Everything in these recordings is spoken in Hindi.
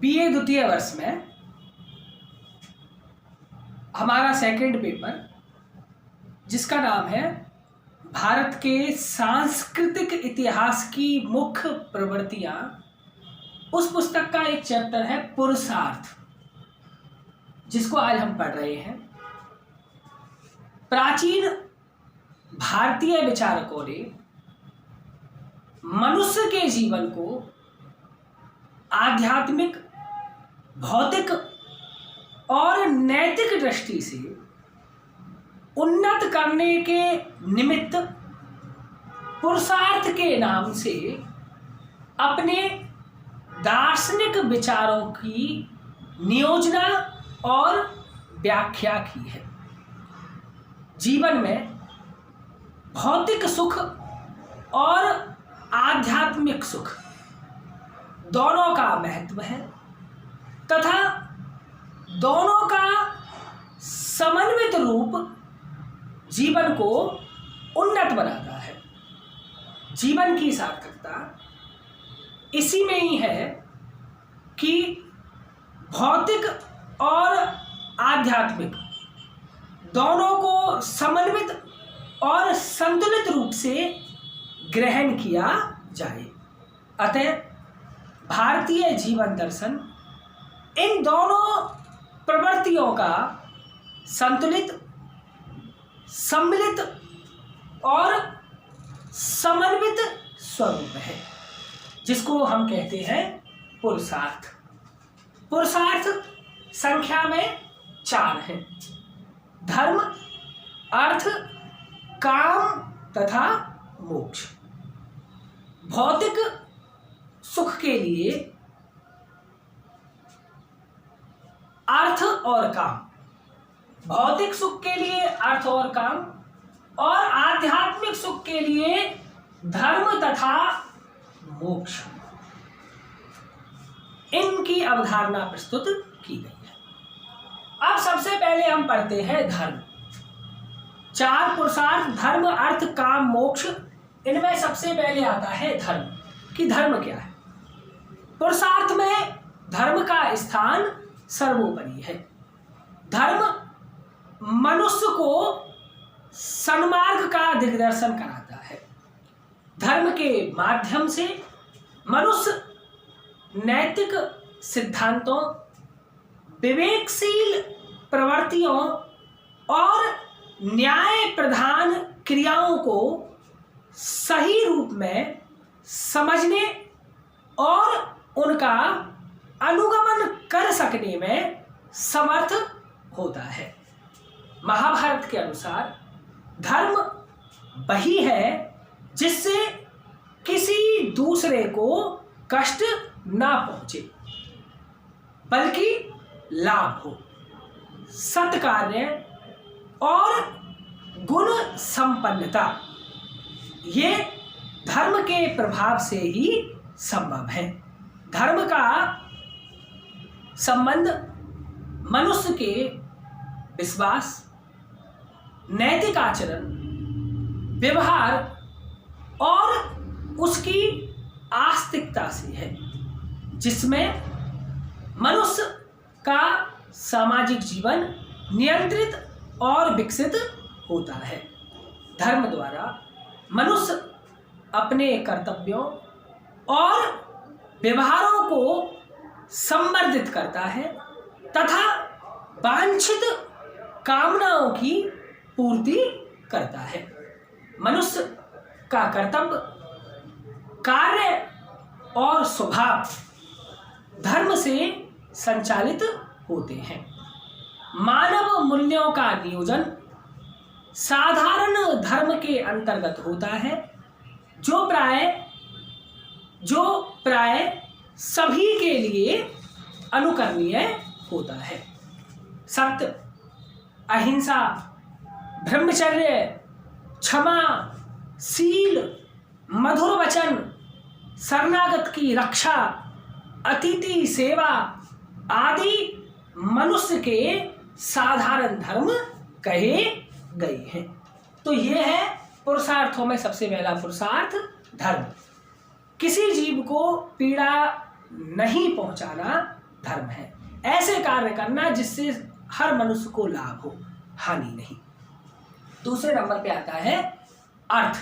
बीए द्वितीय वर्ष में हमारा सेकंड पेपर, जिसका नाम है भारत के सांस्कृतिक इतिहास की मुख्य प्रवृत्तियां, उस पुस्तक का एक चैप्टर है पुरुषार्थ, जिसको आज हम पढ़ रहे हैं। प्राचीन भारतीय विचारकों ने मनुष्य के जीवन को आध्यात्मिक, भौतिक और नैतिक दृष्टि से उन्नत करने के निमित्त पुरुषार्थ के नाम से अपने दार्शनिक विचारों की नियोजना और व्याख्या की है। जीवन में भौतिक सुख और आध्यात्मिक सुख दोनों का महत्व है तथा दोनों का समन्वित रूप जीवन को उन्नत बनाता है। जीवन की सार्थकता इसी में ही है कि भौतिक और आध्यात्मिक दोनों को समन्वित और संतुलित रूप से ग्रहण किया जाए। अतः भारतीय जीवन दर्शन इन दोनों प्रवृत्तियों का संतुलित, सम्मिलित और समन्वित स्वरूप है, जिसको हम कहते हैं पुरुषार्थ। पुरुषार्थ संख्या में 4 हैं: धर्म, अर्थ, काम तथा मोक्ष। भौतिक सुख के लिए अर्थ और काम, भौतिक सुख के लिए अर्थ और काम, और आध्यात्मिक सुख के लिए धर्म तथा मोक्ष, इनकी अवधारणा प्रस्तुत की गई है। अब सबसे पहले हम पढ़ते हैं धर्म। 4 पुरुषार्थ धर्म, अर्थ, काम, मोक्ष, इनमें सबसे पहले आता है धर्म। कि धर्म क्या है? पुरुषार्थ में धर्म का स्थान सर्वोपरि है। धर्म मनुष्य को सन्मार्ग का दिग्दर्शन कराता है। धर्म के माध्यम से मनुष्य नैतिक सिद्धांतों, विवेकशील प्रवृत्तियों और न्याय प्रधान क्रियाओं को सही रूप में समझने और उनका अनुगमन कर सकने में समर्थ होता है। महाभारत के अनुसार धर्म वही है जिससे किसी दूसरे को कष्ट ना पहुंचे, बल्कि लाभ हो। सत्कार्य और गुण संपन्नता ये धर्म के प्रभाव से ही संभव है। धर्म का संबंध मनुष्य के विश्वास, नैतिक आचरण, व्यवहार और उसकी आस्तिकता से है, जिसमें मनुष्य का सामाजिक जीवन नियंत्रित और विकसित होता है। धर्म द्वारा मनुष्य अपने कर्तव्यों और व्यवहारों को संवर्धित करता है तथा वांछित कामनाओं की पूर्ति करता है। मनुष्य का कर्तव्य, कार्य और स्वभाव धर्म से संचालित होते हैं। मानव मूल्यों का नियोजन साधारण धर्म के अंतर्गत होता है, जो प्राय सभी के लिए अनुकरणीय होता है। सत्य, अहिंसा, ब्रह्मचर्य, क्षमा, शील, मधुर वचन, शरणागत की रक्षा, अतिथि सेवा आदि मनुष्य के साधारण धर्म कहे गए हैं। तो ये है पुरुषार्थों में सबसे पहला पुरुषार्थ धर्म। किसी जीव को पीड़ा नहीं पहुंचाना धर्म है। ऐसे कार्य करना जिससे हर मनुष्य को लाभ हो, हानि नहीं। दूसरे नंबर पे आता है अर्थ।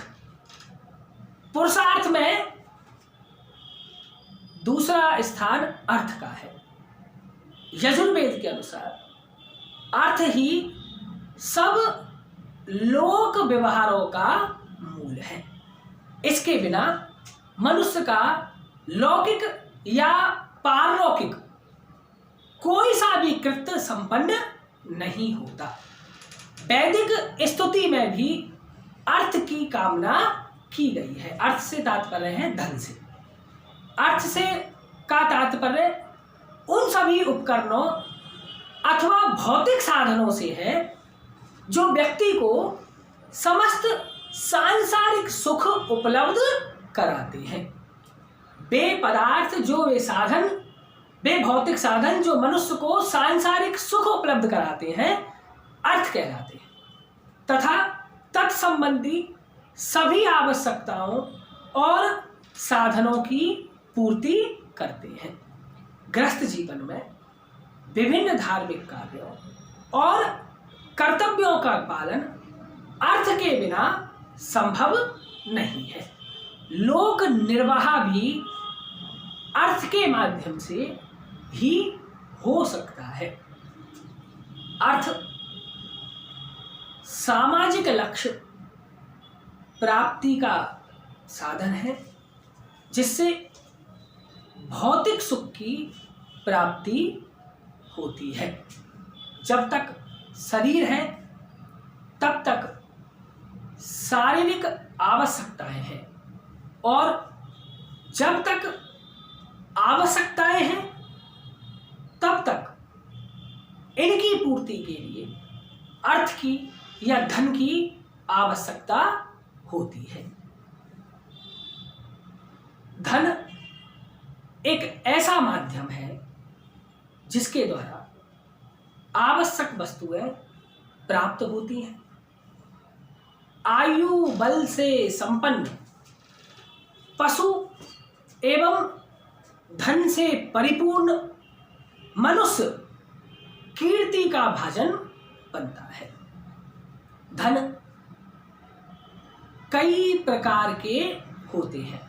पुरुषार्थ में दूसरा स्थान अर्थ का है। यजुर्वेद के अनुसार अर्थ ही सब लोक व्यवहारों का मूल है। इसके बिना मनुष्य का लौकिक या पारलौकिक कोई सा भी कृत्य संपन्न नहीं होता। वैदिक स्तुति में भी अर्थ की कामना की गई है। अर्थ से तात्पर्य है धन से। अर्थ से का तात्पर्य उन सभी उपकरणों अथवा भौतिक साधनों से है जो व्यक्ति को समस्त सांसारिक सुख उपलब्ध कराते हैं। वे पदार्थ जो वे भौतिक साधन जो मनुष्य को सांसारिक सुख उपलब्ध कराते हैं अर्थ कहलाते हैं तथा तत्संबंधी सभी आवश्यकताओं और साधनों की पूर्ति करते हैं। गृहस्थ जीवन में विभिन्न धार्मिक कार्यों और कर्तव्यों का पालन अर्थ के बिना संभव नहीं है। लोक निर्वाह भी अर्थ के माध्यम से ही हो सकता है। अर्थ सामाजिक लक्ष्य प्राप्ति का साधन है जिससे भौतिक सुख की प्राप्ति होती है। जब तक शरीर है तब तक शारीरिक आवश्यकताएं हैं और जब तक आवश्यकताएं हैं तब तक इनकी पूर्ति के लिए अर्थ की या धन की आवश्यकता होती है। धन एक ऐसा माध्यम है जिसके द्वारा आवश्यक वस्तुएं प्राप्त होती हैं। आयु बल से संपन्न पशु एवं धन से परिपूर्ण मनुष्य कीर्ति का भाजन बनता है। धन कई प्रकार के होते हैं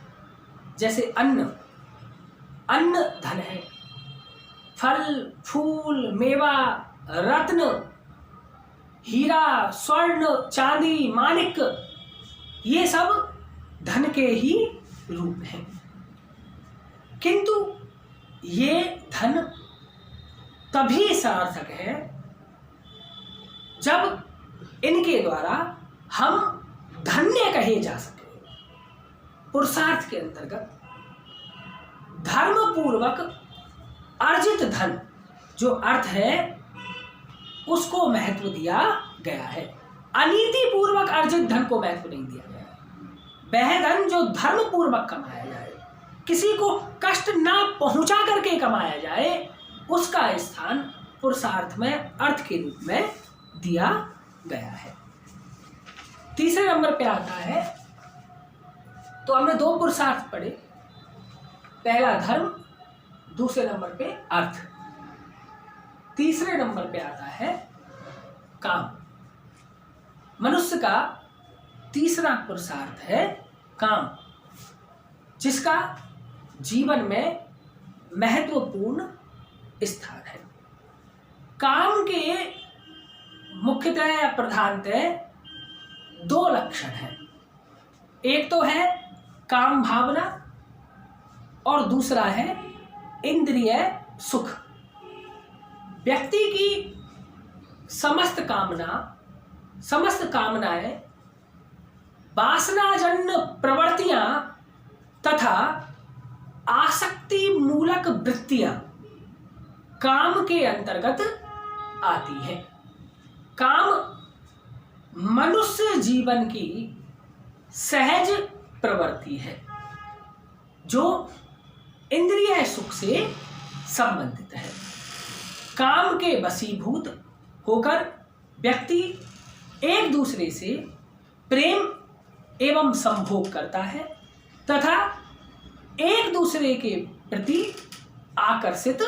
जैसे अन्न धन है। फल फूल मेवा रत्न हीरा स्वर्ण चांदी माणिक ये सब धन के ही रूप हैं। किंतु ये धन तभी सार्थक है जब इनके द्वारा हम धन्य कहे जा सके। पुरुषार्थ के अंतर्गत धर्म पूर्वक अर्जित धन जो अर्थ है उसको महत्व दिया गया है। अनीति पूर्वक अर्जित धन को महत्व नहीं दिया गया है। वह धन जो धर्म पूर्वक कमाया जाए, किसी को कष्ट ना पहुंचा करके कमाया जाए, उसका स्थान पुरुषार्थ में अर्थ के रूप में दिया गया है। तीसरे नंबर पे आता है, तो हमने दो पुरुषार्थ पढ़े, पहला धर्म, दूसरे नंबर पे अर्थ। तीसरे नंबर पे आता है काम। मनुष्य का तीसरा पुरुषार्थ है काम, जिसका जीवन में महत्वपूर्ण स्थान है। काम के मुख्यतः या प्रधानतः दो लक्षण हैं। एक तो है काम भावना और दूसरा है इंद्रिय सुख। व्यक्ति की समस्त कामनाएं वासनाजन्य प्रवृत्तियां तथा आसक्ति मूलक वृत्तियां काम के अंतर्गत आती हैं। काम मनुष्य जीवन की सहज प्रवृत्ति है जो इंद्रिय सुख से संबंधित है। काम के वशीभूत होकर व्यक्ति एक दूसरे से प्रेम एवं संभोग करता है तथा एक दूसरे के प्रति आकर्षित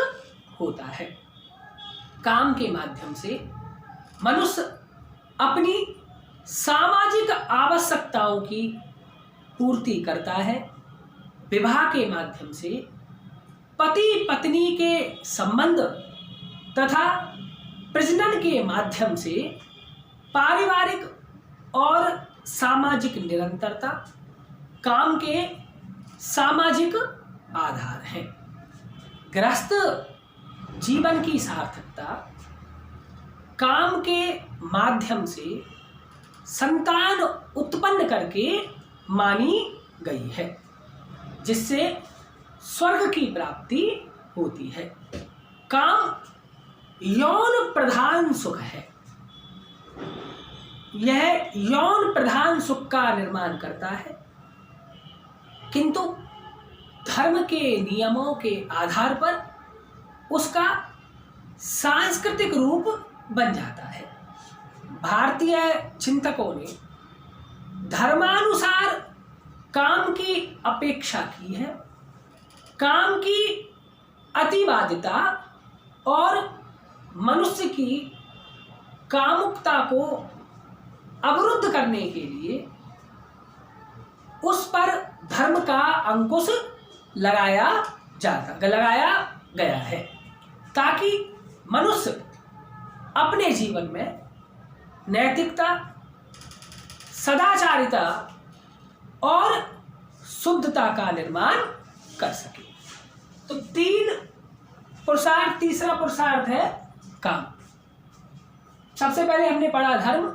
होता है। काम के माध्यम से मनुष्य अपनी सामाजिक आवश्यकताओं की पूर्ति करता है। विवाह के माध्यम से पति पत्नी के संबंध तथा प्रजनन के माध्यम से पारिवारिक और सामाजिक निरंतरता काम के सामाजिक आधार हैं। गृहस्थ जीवन की सार्थकता काम के माध्यम से संतान उत्पन्न करके मानी गई है, जिससे स्वर्ग की प्राप्ति होती है। काम यौन प्रधान सुख है। यह यौन प्रधान सुख का निर्माण करता है, किंतु धर्म के नियमों के आधार पर उसका सांस्कृतिक रूप बन जाता है। भारतीय चिंतकों ने धर्मानुसार काम की अपेक्षा की है। काम की अतिवादिता और मनुष्य की कामुकता को अवरुद्ध करने के लिए उस पर धर्म का अंकुश लगाया गया है, ताकि मनुष्य अपने जीवन में नैतिकता, सदाचारिता और शुद्धता का निर्माण कर सके। तो तीसरा पुरुषार्थ है काम। सबसे पहले हमने पढ़ा धर्म,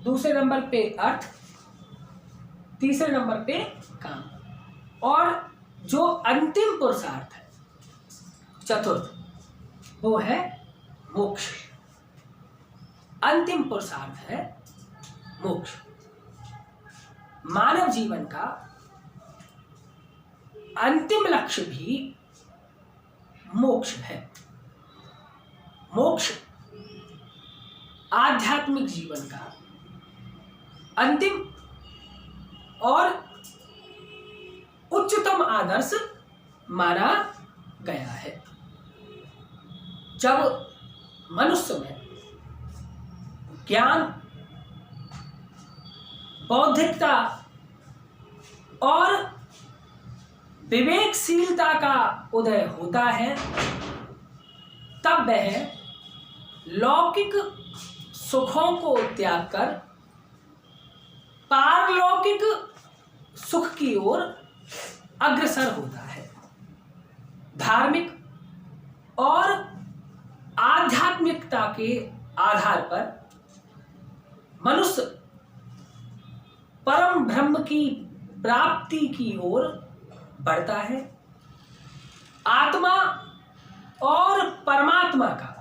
दूसरे नंबर पे अर्थ, तीसरे नंबर पे काम, और जो अंतिम पुरुषार्थ है चतुर्थ, वो है मोक्ष। अंतिम पुरुषार्थ है मोक्ष। मानव जीवन का अंतिम लक्ष्य भी मोक्ष है। मोक्ष आध्यात्मिक जीवन का अंतिम और उच्चतम आदर्श माना गया है। जब मनुष्य में ज्ञान, बौद्धिकता और विवेकशीलता का उदय होता है, तब वह लौकिक सुखों को त्याग कर पारलौकिक सुख की ओर अग्रसर होता है। धार्मिक और आध्यात्मिकता के आधार पर मनुष्य परम ब्रह्म की प्राप्ति की ओर बढ़ता है। आत्मा और परमात्मा का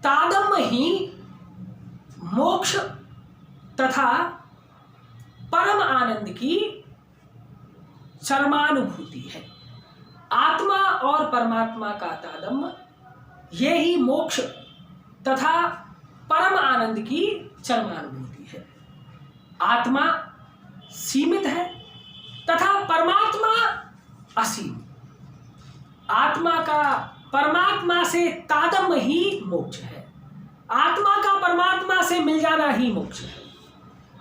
तादात्म्य ही मोक्ष तथा परम आनंद की चरमानुभूति है। आत्मा और परमात्मा का तादात्म्य यही मोक्ष तथा परम आनंद की चरमानुभूति है। आत्मा सीमित है तथा परमात्मा असीम। आत्मा का परमात्मा से तादात्म्य ही मोक्ष है। आत्मा का परमात्मा से मिल जाना ही मोक्ष है।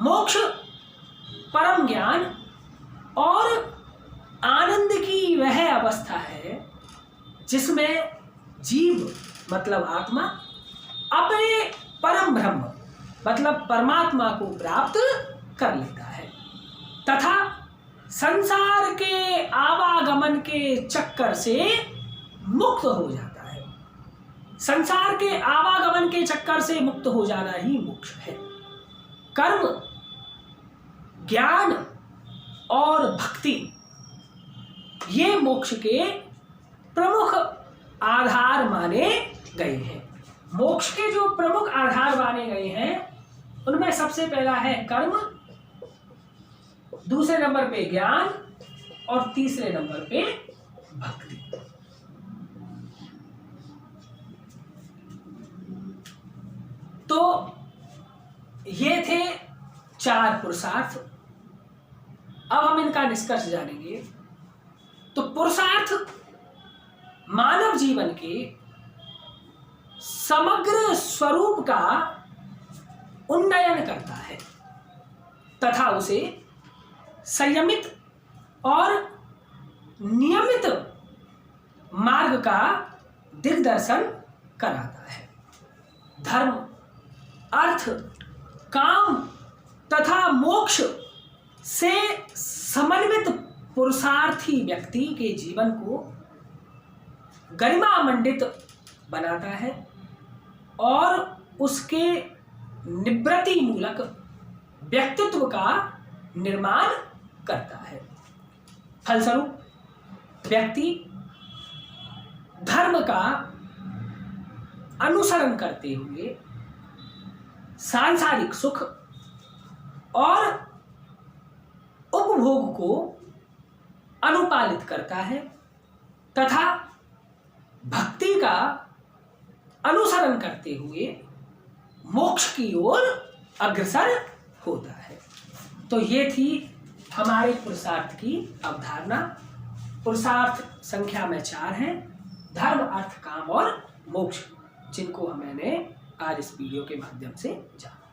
मोक्ष परम ज्ञान और आनंद की वह अवस्था है जिसमें जीव मतलब आत्मा अपने परम ब्रह्म मतलब परमात्मा को प्राप्त कर लेता है तथा संसार के आवागमन के चक्कर से मुक्त हो जाता है। संसार के आवागमन के चक्कर से मुक्त हो जाना ही मोक्ष है। कर्म, ज्ञान और भक्ति ये मोक्ष के प्रमुख आधार माने गए हैं। मोक्ष के जो प्रमुख आधार माने गए हैं उनमें सबसे पहला है कर्म, दूसरे नंबर पे ज्ञान और तीसरे नंबर पे भक्ति। तो ये थे 4 पुरुषार्थ। अब हम इनका निष्कर्ष जानेंगे। तो पुरुषार्थ मानव जीवन के समग्र स्वरूप का उन्नयन करता है तथा उसे संयमित और नियमित मार्ग का दिग्दर्शन कराता है। धर्म, अर्थ, काम तथा मोक्ष से समन्वित पुरुषार्थी व्यक्ति के जीवन को गरिमामंडित बनाता है और उसके निवृत्ति मूलक व्यक्तित्व का निर्माण करता है। फलस्वरूप व्यक्ति धर्म का अनुसरण करते हुए सांसारिक सुख और उपभोग को अनुपालित करता है तथा भक्ति का अनुसरण करते हुए मोक्ष की ओर अग्रसर होता है। तो ये थी हमारे पुरुषार्थ की अवधारणा। पुरुषार्थ संख्या में 4 हैं, धर्म, अर्थ, काम और मोक्ष, जिनको मैंने आज इस वीडियो के माध्यम से जाना।